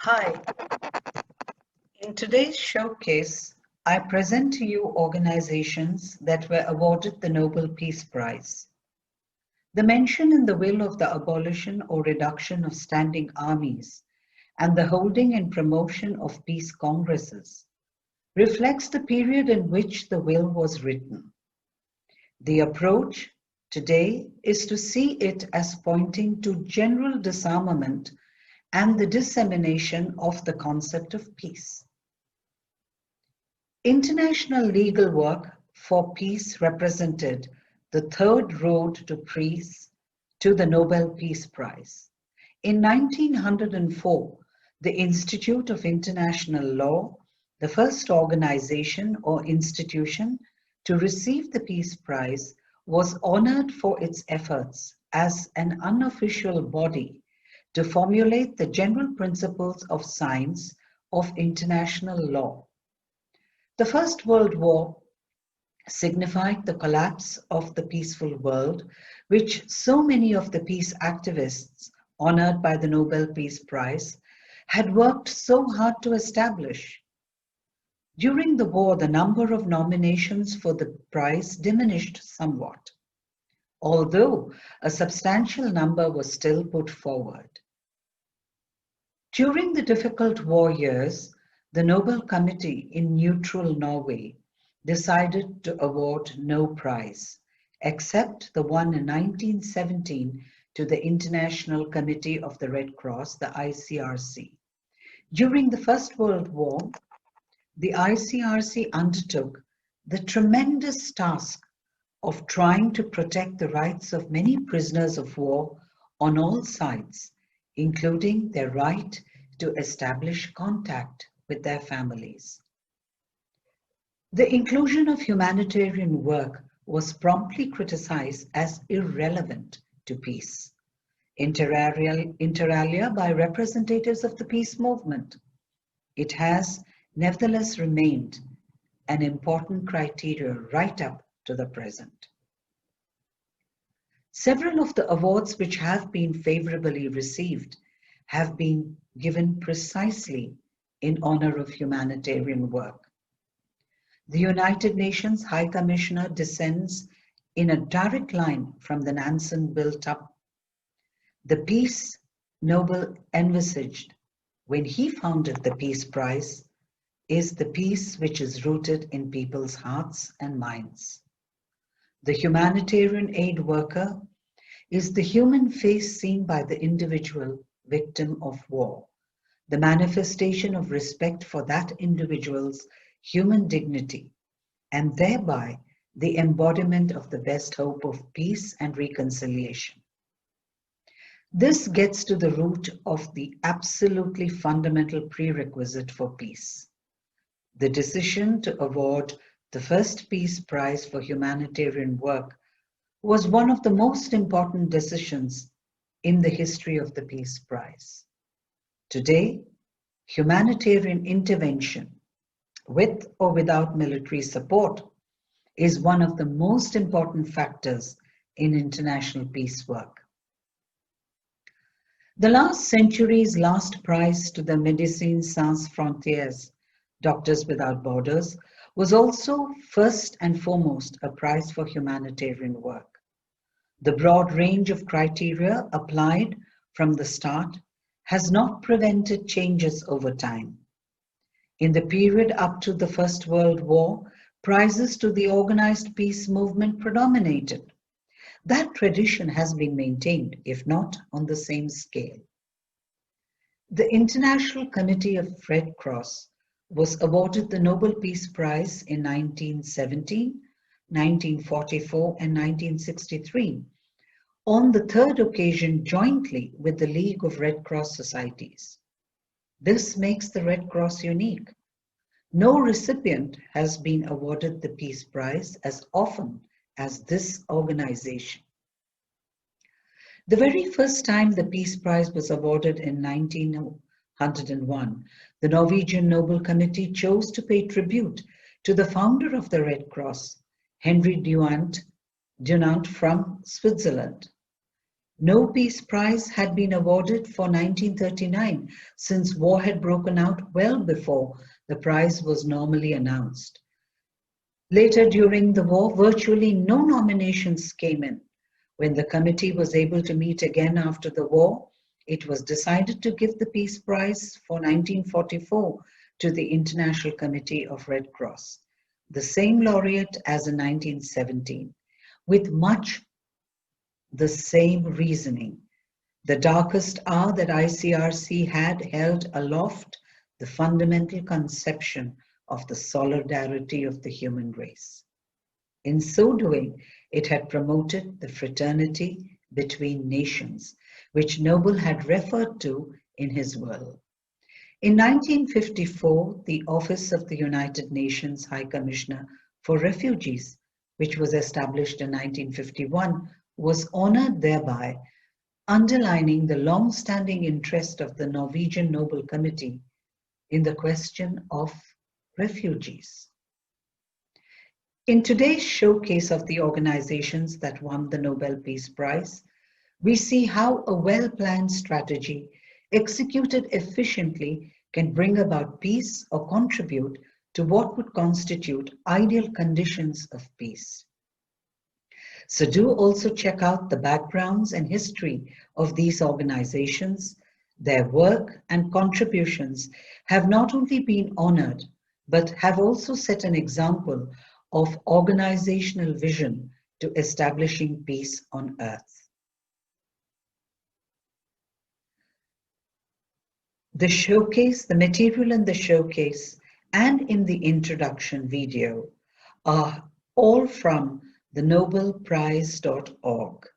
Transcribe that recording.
Hi, in today's showcase, I present to you organizations that were awarded the Nobel Peace Prize. The mention in the will of the abolition or reduction of standing armies and the holding and promotion of peace congresses reflects the period in which the will was written. The approach today is to see it as pointing to general disarmament and the dissemination of the concept of peace. International legal work for peace represented the third road to peace to the Nobel Peace Prize. In 1904, the Institute of International Law, the first organization or institution to receive the Peace Prize, was honored for its efforts as an unofficial body to formulate the general principles of science of international law. The First World War signified the collapse of the peaceful world, which so many of the peace activists honored by the Nobel Peace Prize had worked so hard to establish. During the war, the number of nominations for the prize diminished somewhat, although a substantial number was still put forward. During the difficult war years, the Nobel Committee in neutral Norway decided to award no prize, except the one in 1917 to the International Committee of the Red Cross, the ICRC. During the First World War, the ICRC undertook the tremendous task of trying to protect the rights of many prisoners of war on all sides, including their right to establish contact with their families. The inclusion of humanitarian work was promptly criticized as irrelevant to peace, inter alia by representatives of the peace movement. It has nevertheless remained an important criteria right up to the present. Several of the awards which have been favorably received have been given precisely in honor of humanitarian work. The United Nations High Commissioner descends in a direct line from the Nansen built-up. The peace Nobel envisaged when he founded the Peace Prize is the peace which is rooted in people's hearts and minds. The humanitarian aid worker is the human face seen by the individual victim of war, the manifestation of respect for that individual's human dignity, and thereby the embodiment of the best hope of peace and reconciliation. This gets to the root of the absolutely fundamental prerequisite for peace. The decision to award the first Peace Prize for humanitarian work was one of the most important decisions in the history of the Peace Prize. Today, humanitarian intervention, with or without military support, is one of the most important factors in international peace work. The last century's last prize to the Médecins Sans Frontières, Doctors Without Borders, was also first and foremost a prize for humanitarian work. The broad range of criteria applied from the start has not prevented changes over time. In the period up to the First World War, prizes to the organized peace movement predominated. That tradition has been maintained, if not on the same scale. The International Committee of Red Cross was awarded the Nobel Peace Prize in 1917, 1944, and 1963, on the third occasion jointly with the League of Red Cross Societies. This makes the Red Cross unique. No recipient has been awarded the Peace Prize as often as this organization. The very first time the Peace Prize was awarded in 1901, the Norwegian Nobel Committee chose to pay tribute to the founder of the Red Cross, Henry Dunant from Switzerland. No Peace Prize had been awarded for 1939, since war had broken out well before the prize was normally announced. Later during the war, virtually no nominations came in. When the committee was able to meet again after the war, it was decided to give the Peace Prize for 1944 to the International Committee of Red Cross, the same laureate as in 1917, with much the same reasoning. The darkest hour that ICRC had held aloft the fundamental conception of the solidarity of the human race. In so doing, it had promoted the fraternity between nations, which Nobel had referred to in his will. In 1954, the Office of the United Nations High Commissioner for Refugees, which was established in 1951, was honored thereby, underlining the long-standing interest of the Norwegian Nobel Committee in the question of refugees. In today's showcase of the organizations that won the Nobel Peace Prize, we see how a well-planned strategy executed efficiently can bring about peace or contribute to what would constitute ideal conditions of peace. So do also check out the backgrounds and history of these organizations. Their work and contributions have not only been honored, but have also set an example of organizational vision to establishing peace on earth. The showcase, the material in the showcase and in the introduction video are all from the nobelprize.org.